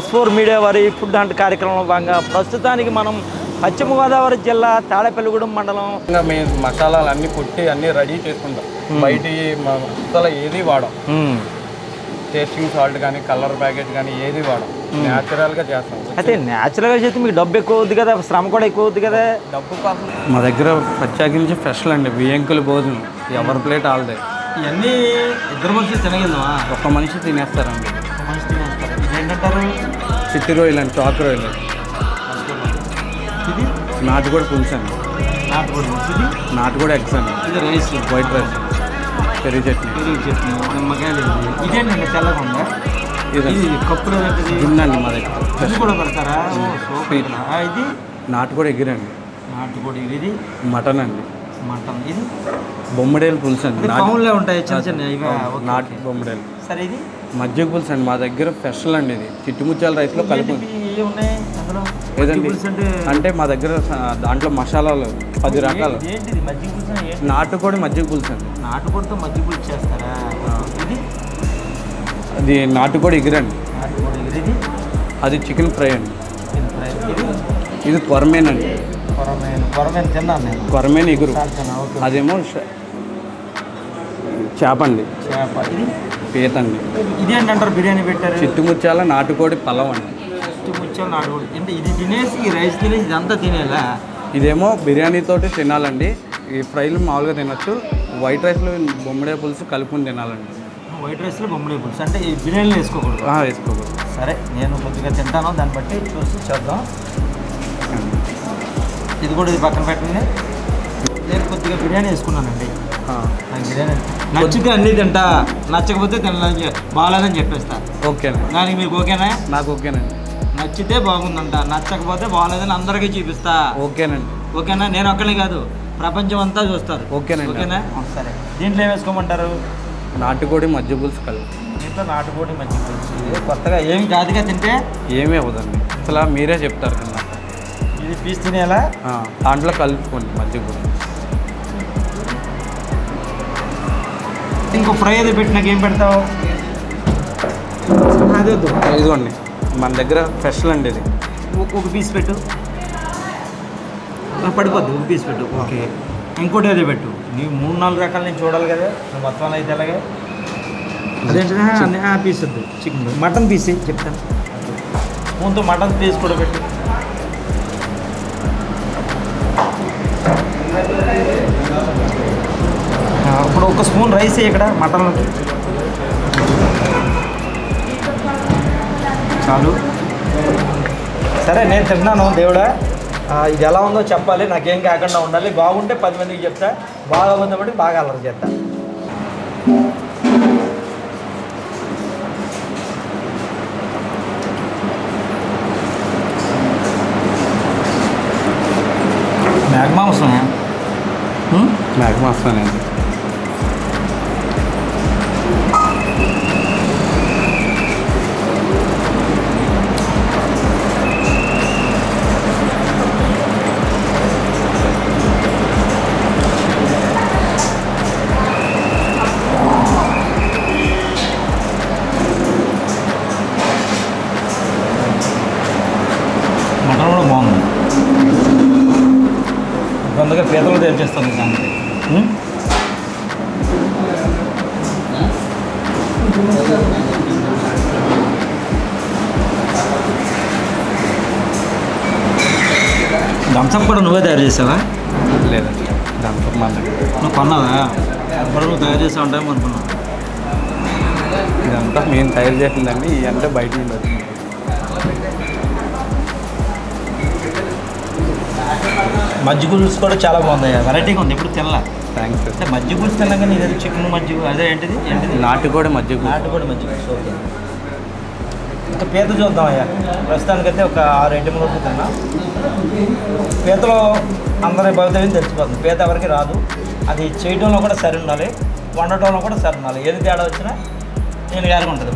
S4 media వారి food hunt కార్యక్రమంలో భాగంగా ప్రస్తుతానికి మనం పశ్చిమ గోదావరి జిల్లా తాడేపల్లిగూడెం మండలం మేము మసాలాలు అన్నీ పుట్టి అన్నీ రెడీ చేసుకుంటాం. బయట మసాలా ఏది వాడం, టేస్టింగ్ సాల్ట్ కానీ కలర్ ప్యాకెట్ కానీ ఏది వాడం, న్యాచురల్గా చేస్తాం. అయితే న్యాచురల్గా చేస్తే మీకు డబ్బు ఎక్కువ అవుద్ది కదా, శ్రమ కూడా ఎక్కువ అవుద్ది కదా. డబ్బు కోసం మా దగ్గర ప్రత్యేకించి స్పెషల్ అండి బియ్యంకుల భోజనం, ఎవరి ప్లేట్ ఆల్దే. ఇవన్నీ ఇద్దరు మనుషులు తినగలమా? ఒక మనిషి తినేస్తారండి. ఒక మనిషి తినేస్తారు. ఇది ఏంటంటారు? చిట్టి రొయ్యలు అండి, చాక్ రొయ్యలు. ఇది నాటుకోడి పులుసు అండి. నాటుకోడి పులుసు. ఇది నాటుకోడి ఎగ్స్ అండి. ఇది రైస్, వైట్ రైస్, పెరుగు చట్నీ. పెరుగు చట్నీ, నిమ్మకాయలు. ఇదేంటండి తెల్లగా ఉందా? ఇది కప్పులో గిన్నె అండి మా దగ్గర. ఇది కూడా పెడతారా? ఇది నాటుకోడి ఎగిరండి. నాటుకోడి. ఇది మటన్ అండి. మటన్. ఇది బొమ్మడేలు పులుసు అండి. పౌన్లే ఉంటాయి చిన్న చిన్న నాటు బొమ్మడేలు. సరే ఇది మజ్జిగ పులుసు అండి మా దగ్గర స్పెషల్ అండి. ఇది చిట్టుముచ్చాల రైస్లో కలిపి ఏదండి అంటే మా దగ్గర దాంట్లో మసాలాలు 10 రకాలు. నాటుకోడి మజ్జిగ పులుసు అండి. నాటుకోడితో మజ్జిగ పులుసు చేస్తారా? ఇది అది నాటుకోడి ఎగిరండి. అది చికెన్ ఫ్రై అండి. ఇది కొరమేన్ అండి. తిన్నాను నేను. కొరమేన్ ఎగురు. అదేమో చేప అండి. పీత అండి. ఇదేంటంటారు బిర్యానీ పెట్టారు? చిట్టుముచ్చాల నాటుకోడి పలావ్ అండి. చిట్టుముచ్చాల నాటుకోడి అంటే ఇది తినేసి ఈ రైస్ తినేసి ఇదంతా తినేలా? ఇదేమో బిర్యానీతోటి తినాలండి. ఈ ఫ్రైలు మామూలుగా తినచ్చు. వైట్ రైస్లో బొమ్మడే పులుసు కలుపుకొని తినాలండి. వైట్ రైస్లో బొమ్మడే పులుసు అంటే ఈ బిర్యానీలో వేసుకోకూడదు? వేసుకోకూడదు. సరే నేను కొద్దిగా తింటాను, దాన్ని బట్టి చూసి చేద్దాం. ఇది కూడా ఇది పక్కన పెట్టండి. నేను కొద్దిగా బిర్యానీ వేసుకున్నానండి. నాకు బిర్యానీ నచ్చితే అన్నీ తింటా, నచ్చకపోతే తినలేదని బాగాలేదని చెప్పేస్తా. ఓకేనా? దానికి మీకు ఓకేనా? నాకు ఓకేనండి. నచ్చితే బాగుందంట, నచ్చకపోతే బాగాలేదని అందరికీ చూపిస్తా. ఓకేనండి. ఓకేనా? నేను ఒక్కడే కాదు, ప్రపంచం అంతా చూస్తారు. ఓకేనండి. ఓకేనా? సరే. దీంట్లో ఏం వేసుకోమంటారు? నాటుకోడి మజ్జిగ పులుసు కలిపి. దీంట్లో నాటుకోడి మజ్జిగ పులుసు. ఇది కొత్తగా ఏమి జాతిగా తింటే ఏమీ అవ్వదండి. అసలు మీరే చెప్తారు కన్నా. ఇది పీస్ తినేలా దాంట్లో కలుపుకోండి మజ్జిగ పులుసు. ఇంకో ఫ్రై అది పెట్టినాక ఏం పెడతావు? అదే ఇదిగోండి మన దగ్గర స్పెషల్ అండి. ఇది ఒక పీస్ పెట్టు, పడిపోద్ది. ఒక పీస్ పెట్టు. ఓకే. ఇంకోటి అదే పెట్టు. నీవు 3-4 రకాలు నేను చూడాలి కదా, నువ్వు మొత్తం అయితే అలాగే. అదేంటి పీస్ వద్దు, చికెన్ మటన్ పీస్ చెప్తాను. ముందు మటన్ పీస్ కూడా పెట్టు. ఇప్పుడు ఒక స్పూన్ రైస్ ఇక్కడ మటన్లోకి చాలు. సరే నేను తిన్నాను దేవుడా, ఇది ఎలా ఉందో చెప్పాలి, నాకేం కాకుండా ఉండాలి. బాగుంటే 10 మందికి చెప్తా, బాగా ఉందబట్టి బాగా అల్లరి చేస్తా. మేఘమాంసం మేఘమాంసమేనండి. మటన్ కూడా బాగుంది. అందుకే పీతలు తెచ్చేస్తాను దానికి. థమ్సప్ కూడా నువ్వే తయారు చేసావా? లేదండి, థమ్సప్ మా దగ్గర. నువ్వు కొన్నావా? అప్పుడు నువ్వు తయారు చేసావు ఉంటావు అనుకున్నావు. ఇదంతా మేము తయారు చేసిందండి. ఇదంతా బయట నుండి వచ్చింది. మజ్జిగ పులుసు కూడా చాలా బాగుంది, వెరైటీగా ఉంది. ఇప్పుడు తినలా. థ్యాంక్స్. అంటే మజ్జిగ పులుసు తిన్నాక ఇదే చికెన్ మజ్జిగ, అదే ఏంటిది నాటుకోడి మజ్జిగ. నాటుకోడి మజ్జిగ. ఓకే. ఇంకా పీత చూద్దాం అయ్యా. ప్రస్తుతానికైతే ఒక 6 ఐటెంలు వరకు తిన్నా. పీతలో అందరి భవితవ్యం తెలిసిపోతుంది. పీత ఎవరికి రాదు. అది చేయడంలో కూడా సరి ఉండాలి, వండటంలో కూడా సరి ఉండాలి. ఏది తేడా వచ్చినా నేను గారికి ఉంటుంది.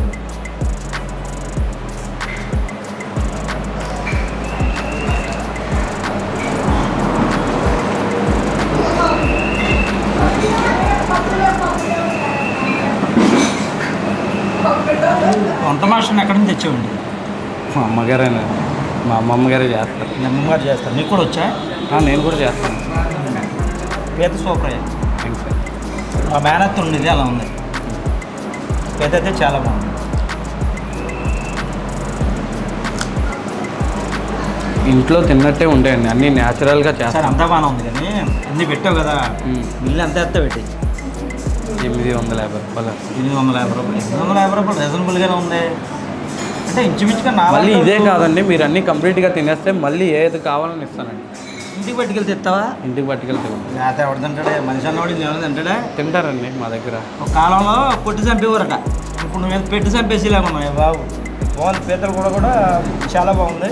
వంట మాస్టర్ని ఎక్కడి నుంచి తెచ్చేవండి? మా అమ్మగారేనా, మా అమ్మమ్మ గారే చేస్తారు. మీ అమ్మగారు చేస్తారు, నీకు కూడా వచ్చా? నేను కూడా చేస్తాను. పీత సూపర్ అయ్యా. మా మేనత్త ఉండేది అలా ఉంది. పీత అయితే చాలా బాగుంది. ఇంట్లో తిన్నట్టే ఉంటాయండి, అన్నీ న్యాచురల్గా సార్ చేస్తాను. అంతా బాగానే ఉంది కానీ అన్నీ పెట్టావు కదా, బిల్లు ఎంత ఎత్తా పెట్టి? 850 రూపాయలు. 850 రూపాయలు. 850 రూపాయలు రీజనబుల్గానే ఉంది. అంటే ఇంచుమించుగా మళ్ళీ ఇదే కాదండి, మీరు అన్నీ కంప్లీట్గా తినేస్తే మళ్ళీ ఏది కావాలని ఇస్తానండి. ఇంటికి పట్టుకెళ్తే ఇస్తావా? ఇంటికి పట్టుకెళ్తే లేకపోతే ఎవడు తింటాడే? మనిషి అన్నవాడు ఎవరు తింటాడే? తింటారండి మా దగ్గర. ఒక కాలంలో కొట్టి చంపేవారట, ఇప్పుడు నువ్వు పెట్టి చంపేసేలాగున్నావు బాబు. బాగుంది. పీతలు కూడా చాలా బాగుంది.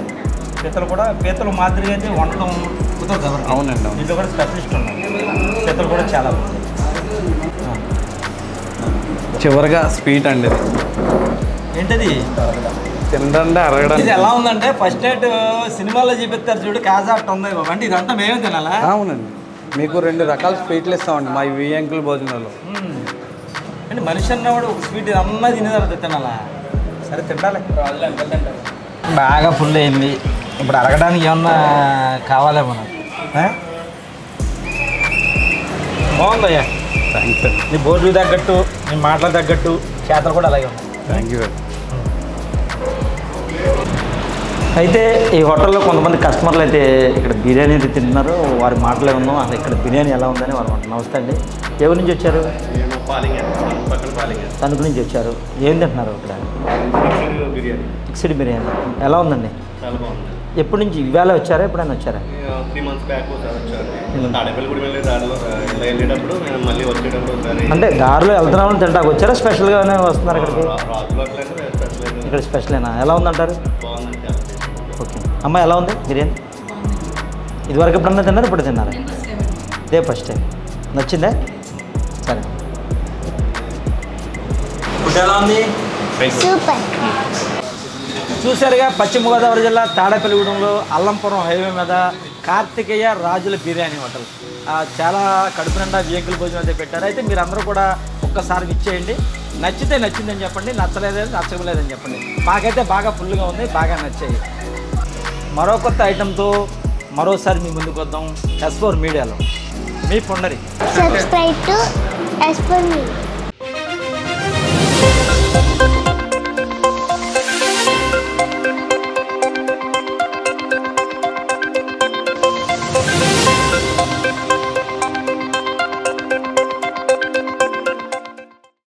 పీతలు మాదిరిగా అయితే వండటం కుదరదు కదా. అవునండి. దీంట్లో కూడా స్పెషలిస్ట్ ఉన్నారు. పీతలు కూడా చాలా బాగుంది. చివరిగా స్వీట్ అండి ఇది. ఏంటది? తింటే అరగడం. ఇది ఎలా ఉందంటే ఫస్ట్ నైట్ సినిమాలో చూపిస్తారు చూడు, కాజా అట్ట ఉంది అంటే ఇదంతా మేమే తినాలా? అవునండి. మీకు 2 రకాల స్వీట్లు ఇస్తామండి మా ఈ అంకుల్ భోజనాలు. అంటే మనిషి అన్నవాడు ఒక స్వీట్ అన్నా తినే తర్వాత తినాలా? సరే తినాలి. బాగా ఫుల్ అయింది. ఇప్పుడు అరగడానికి ఏమన్నా కావాలా మనం? బాగుందయ్యా. థ్యాంక్స్ అండి. నీ బోర్డు తగ్గట్టు, నీ మాటలు తగ్గట్టు, చేతలు కూడా అలాగే ఉన్నాయి. Thank you. అయితే ఈ హోటల్లో కొంతమంది కస్టమర్లు అయితే ఇక్కడ బిర్యానీ అయితే తింటున్నారు. వారి మాటలే ఉన్నాం, అసలు ఇక్కడ బిర్యానీ ఎలా ఉందని వారు అంటున్నారు. నమస్తే అండి, ఎవరి నుంచి వచ్చారు? తణుకు నుంచి వచ్చారు. ఏం తింటున్నారు ఇక్కడ? ఫిక్స్డ్ బిర్యానీ. ఎలా ఉందండి? చాలా బాగుంది. ఎప్పటి నుంచి? ఇవాళ వచ్చారా, ఎప్పుడైనా వచ్చారా? 3 months బ్యాక్ ఒకసారి వచ్చాను. తాడేపల్లిగూడెం వెళ్ళే దారిలో వెళ్ళేటప్పుడు నేను మళ్ళీ వచ్చేటప్పుడు ఒకసారి. అంటే దారిలో వెళ్తున్నామని తింటాకు వచ్చారా, స్పెషల్గానే వస్తున్నారు ఇక్కడికి? రాజులో అట్లనే స్పెషల్. ఇక్కడ స్పెషలేనా? ఎలా ఉందంటారు? బాగుందండి. ఓకే అమ్మ, ఎలా ఉంది బిర్యానీ? ఇదివరకు ఎప్పుడన్నా తిన్నారు, ఇప్పుడు తిన్నారా? ఇదే ఫస్ట్ టైం. నచ్చిందా? సరే. ఫుడ్ ఎలా ఉంది? సూపర్. చూసారుగా, పశ్చిమ గోదావరి జిల్లా తాడేపల్లిగూడెంలో అల్లంపురం హైవే మీద కార్తికేయ రాజుల బిర్యానీ హోటల్. చాలా కడుపు నిండా వెహికల్ భోజనం అయితే పెట్టారు. అయితే మీరు అందరూ కూడా ఒక్కసారి ఇచ్చేయండి. నచ్చితే నచ్చిందని చెప్పండి, నచ్చలేదని నచ్చలేదని చెప్పండి. మాకైతే బాగా ఫుల్గా ఉంది, బాగా నచ్చాయి. మరో కొత్త ఐటెంతో మరోసారి మీ ముందుకు వద్దాం. S4 మీడియాలో మీ పొండరి. Subscribe to S4 media.